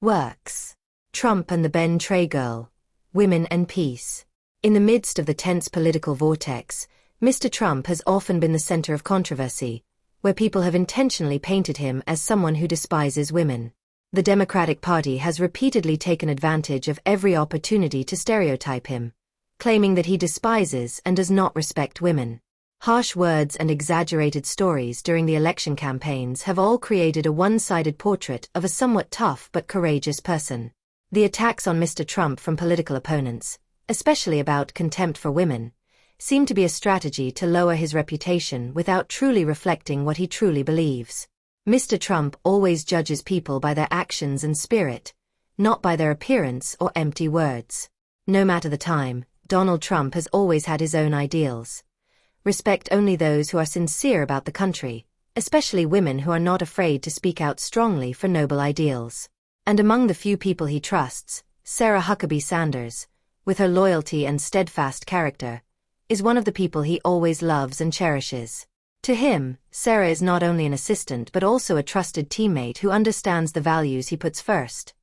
Works. Trump and the Ben Tray Girl. Women and Peace. In the midst of the tense political vortex, Mr. Trump has often been the center of controversy, where people have intentionally painted him as someone who despises women. The Democratic Party has repeatedly taken advantage of every opportunity to stereotype him, claiming that he despises and does not respect women. Harsh words and exaggerated stories during the election campaigns have all created a one-sided portrait of a somewhat tough but courageous person. The attacks on Mr. Trump from political opponents, especially about contempt for women, seem to be a strategy to lower his reputation without truly reflecting what he truly believes. Mr. Trump always judges people by their actions and spirit, not by their appearance or empty words. No matter the time, Donald Trump has always had his own ideals. Respect only those who are sincere about the country, especially women who are not afraid to speak out strongly for noble ideals. And among the few people he trusts, Sarah Huckabee Sanders, with her loyalty and steadfast character, is one of the people he always loves and cherishes. To him, Sarah is not only an assistant but also a trusted teammate who understands the values he puts first: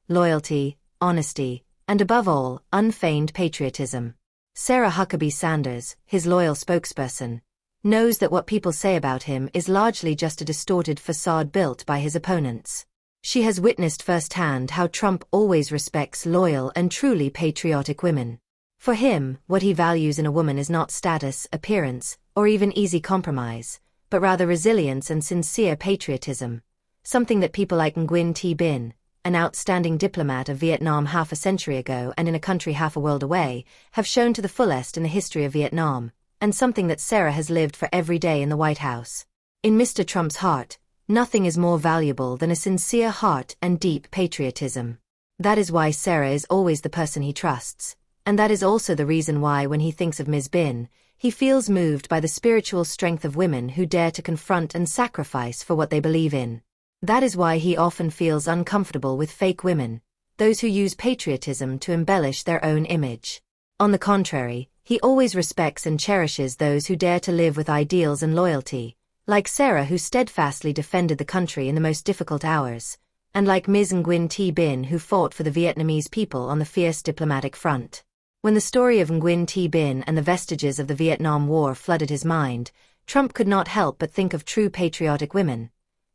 loyalty, honesty, and above all, unfeigned patriotism. Sarah Huckabee Sanders, his loyal spokesperson, knows that what people say about him is largely just a distorted facade built by his opponents. She has witnessed firsthand how Trump always respects loyal and truly patriotic women. For him, what he values in a woman is not status, appearance, or even easy compromise, but rather resilience and sincere patriotism, something that people like Nguyen Thi Binh, an outstanding diplomat of Vietnam half a century ago and in a country half a world away, have shown to the fullest in the history of Vietnam, and something that Sarah has lived for every day in the White House. In Mr. Trump's heart, nothing is more valuable than a sincere heart and deep patriotism. That is why Sarah is always the person he trusts, and that is also the reason why when he thinks of Ms. Binh, he feels moved by the spiritual strength of women who dare to confront and sacrifice for what they believe in. That is why he often feels uncomfortable with fake women, those who use patriotism to embellish their own image. On the contrary, he always respects and cherishes those who dare to live with ideals and loyalty, like Sarah, who steadfastly defended the country in the most difficult hours, and like Ms. Nguyen Thi Binh, who fought for the Vietnamese people on the fierce diplomatic front. When the story of Nguyen Thi Binh and the vestiges of the Vietnam War flooded his mind, Trump could not help but think of true patriotic women,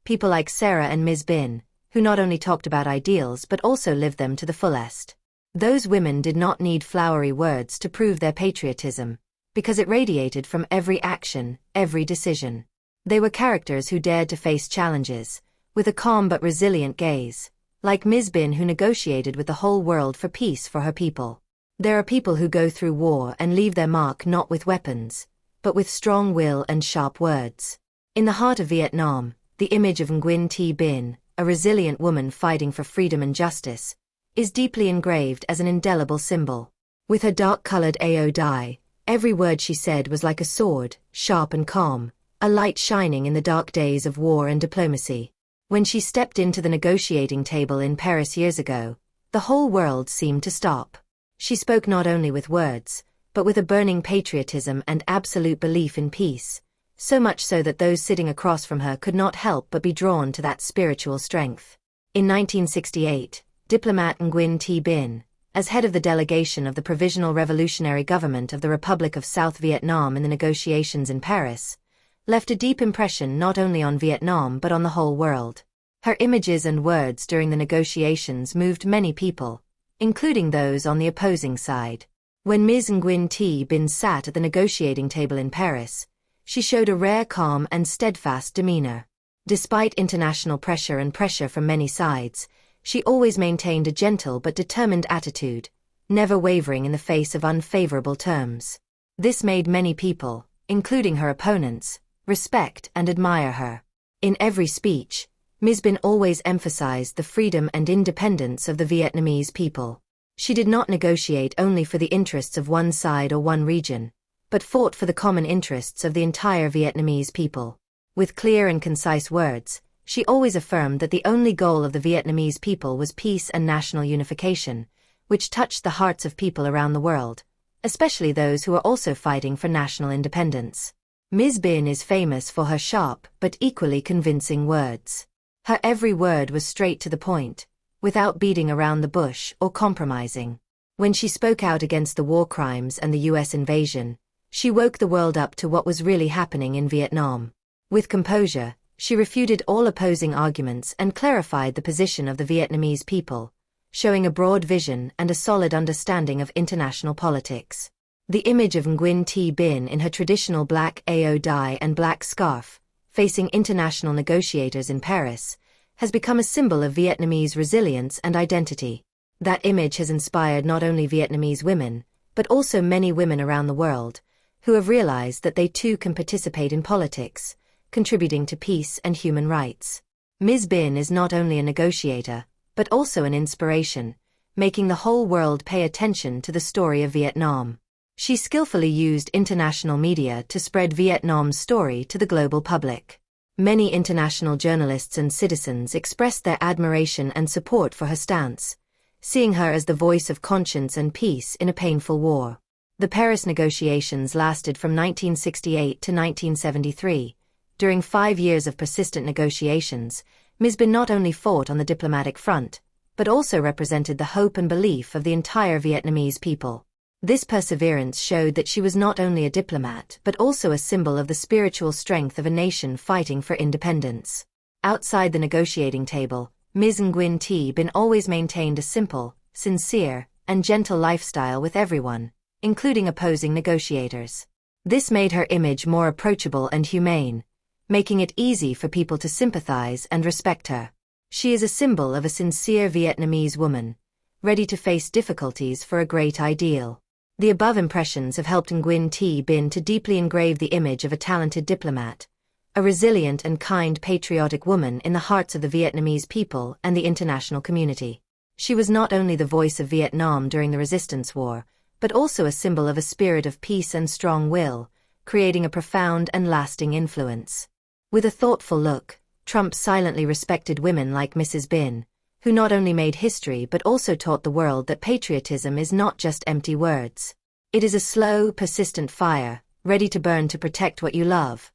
people like Sarah and Ms. Binh, who not only talked about ideals but also lived them to the fullest. Those women did not need flowery words to prove their patriotism, because it radiated from every action, every decision. They were characters who dared to face challenges, with a calm but resilient gaze, like Ms. Binh, who negotiated with the whole world for peace for her people. There are people who go through war and leave their mark not with weapons, but with strong will and sharp words. In the heart of Vietnam, the image of Nguyen Thi Binh, a resilient woman fighting for freedom and justice, is deeply engraved as an indelible symbol. With her dark-colored AO dye, every word she said was like a sword, sharp and calm, a light shining in the dark days of war and diplomacy. When she stepped into the negotiating table in Paris years ago, the whole world seemed to stop. She spoke not only with words, but with a burning patriotism and absolute belief in peace, so much so that those sitting across from her could not help but be drawn to that spiritual strength. In 1968, diplomat Nguyen Thi Binh, as head of the delegation of the Provisional Revolutionary Government of the Republic of South Vietnam in the negotiations in Paris, left a deep impression not only on Vietnam but on the whole world. Her images and words during the negotiations moved many people, including those on the opposing side. When Ms. Nguyen Thi Binh sat at the negotiating table in Paris, she showed a rare calm and steadfast demeanor. Despite international pressure and pressure from many sides, she always maintained a gentle but determined attitude, never wavering in the face of unfavorable terms. This made many people, including her opponents, respect and admire her. In every speech, Ms. Binh always emphasized the freedom and independence of the Vietnamese people. She did not negotiate only for the interests of one side or one region, but fought for the common interests of the entire Vietnamese people. With clear and concise words, she always affirmed that the only goal of the Vietnamese people was peace and national unification, which touched the hearts of people around the world, especially those who are also fighting for national independence. Ms. Binh is famous for her sharp but equally convincing words. Her every word was straight to the point, without beating around the bush or compromising. When she spoke out against the war crimes and the US invasion, she woke the world up to what was really happening in Vietnam. With composure, she refuted all opposing arguments and clarified the position of the Vietnamese people, showing a broad vision and a solid understanding of international politics. The image of Nguyen Thi Binh in her traditional black ao dye and black scarf, facing international negotiators in Paris, has become a symbol of Vietnamese resilience and identity. That image has inspired not only Vietnamese women, but also many women around the world, who have realized that they too can participate in politics, contributing to peace and human rights. Ms. Binh is not only a negotiator, but also an inspiration, making the whole world pay attention to the story of Vietnam. She skillfully used international media to spread Vietnam's story to the global public. Many international journalists and citizens expressed their admiration and support for her stance, seeing her as the voice of conscience and peace in a painful war. The Paris negotiations lasted from 1968 to 1973. During 5 years of persistent negotiations, Ms. Binh not only fought on the diplomatic front, but also represented the hope and belief of the entire Vietnamese people. This perseverance showed that she was not only a diplomat but also a symbol of the spiritual strength of a nation fighting for independence. Outside the negotiating table, Ms. Nguyen Thi Binh always maintained a simple, sincere, and gentle lifestyle with everyone, including opposing negotiators. This made her image more approachable and humane, making it easy for people to sympathize and respect her. She is a symbol of a sincere Vietnamese woman, ready to face difficulties for a great ideal. The above impressions have helped Nguyen Thi Binh to deeply engrave the image of a talented diplomat, a resilient and kind patriotic woman in the hearts of the Vietnamese people and the international community. She was not only the voice of Vietnam during the resistance war, but also a symbol of a spirit of peace and strong will, creating a profound and lasting influence. With a thoughtful look, Trump silently respected women like Mrs. Binh, who not only made history but also taught the world that patriotism is not just empty words. It is a slow, persistent fire, ready to burn to protect what you love.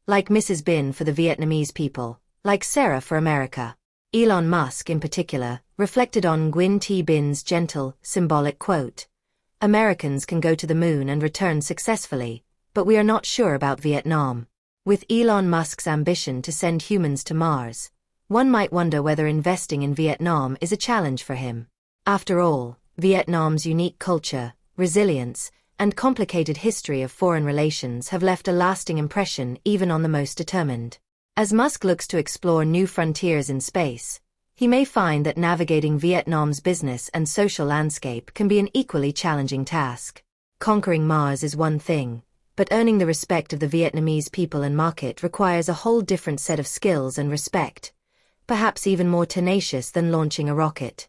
Like Mrs. Binh for the Vietnamese people, like Sarah for America. Elon Musk, in particular, reflected on Nguyen Thi Binh's gentle, symbolic quote, "Americans can go to the moon and return successfully, but we are not sure about Vietnam." With Elon Musk's ambition to send humans to Mars, one might wonder whether investing in Vietnam is a challenge for him. After all, Vietnam's unique culture, resilience, and complicated history of foreign relations have left a lasting impression even on the most determined. As Musk looks to explore new frontiers in space, he may find that navigating Vietnam's business and social landscape can be an equally challenging task. Conquering Mars is one thing, but earning the respect of the Vietnamese people and market requires a whole different set of skills and respect, perhaps even more tenacious than launching a rocket.